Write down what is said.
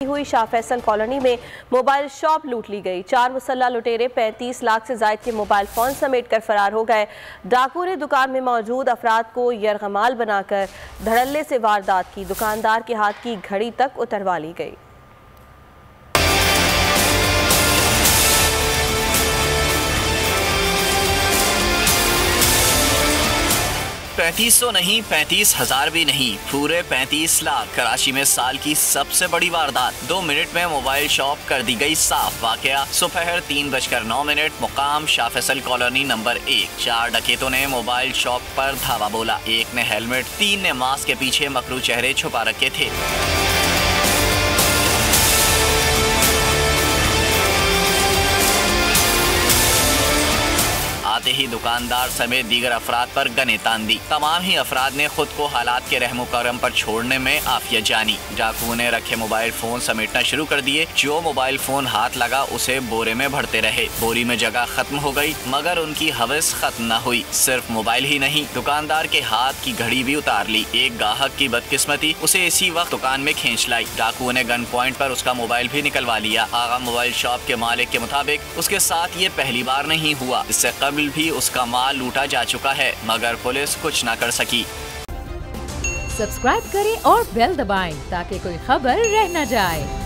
हुई शाह फैसल कॉलोनी में mobile shop लूट ली गई। 4 मुसल्ला लुटेरे 35 लाख से जायद के मोबाइल फोन समेट कर फरार हो गए। डाकू ने दुकान में मौजूद अफराद को यरगमाल बनाकर धड़ल्ले से वारदात की। दुकानदार के हाथ की घड़ी तक उतरवा ली गई। 3500 नहीं, 35,000 भी नहीं, पूरे 35 लाख। कराची में साल की सबसे बड़ी वारदात। 2 मिनट में मोबाइल शॉप कर दी गई साफ। वाकया सुपहर 3:09, मुकाम शाह फैसल कॉलोनी नंबर 1। 4 डकैतों ने मोबाइल शॉप पर धावा बोला। एक ने हेलमेट, 3 ने मास्क के पीछे मकरू चेहरे छुपा रखे थे। आते ही दुकानदार समेत दीगर अफराद पर गने तान दी। तमाम ही अफराद ने खुद को हालात के रहमो करम पर छोड़ने में आफियत जानी। डाकू ने रखे मोबाइल फोन समेटना शुरू कर दिए। जो मोबाइल फोन हाथ लगा उसे बोरे में भरते रहे। बोरी में जगह खत्म हो गई, मगर उनकी हवस खत्म न हुई। सिर्फ मोबाइल ही नहीं, दुकानदार के हाथ की घड़ी भी उतार ली। एक गाहक की बदकिस्मती उसे इसी वक्त दुकान में खींच लाई। डाकू ने गन पॉइंट पर उसका मोबाइल भी निकलवा लिया। आगा मोबाइल शॉप के मालिक के मुताबिक उसके साथ ये पहली बार नहीं हुआ। इससे कबल भी उसका माल लूटा जा चुका है, मगर पुलिस कुछ न कर सकी। सब्सक्राइब करें और बेल दबाएं ताकि कोई खबर रह न जाए।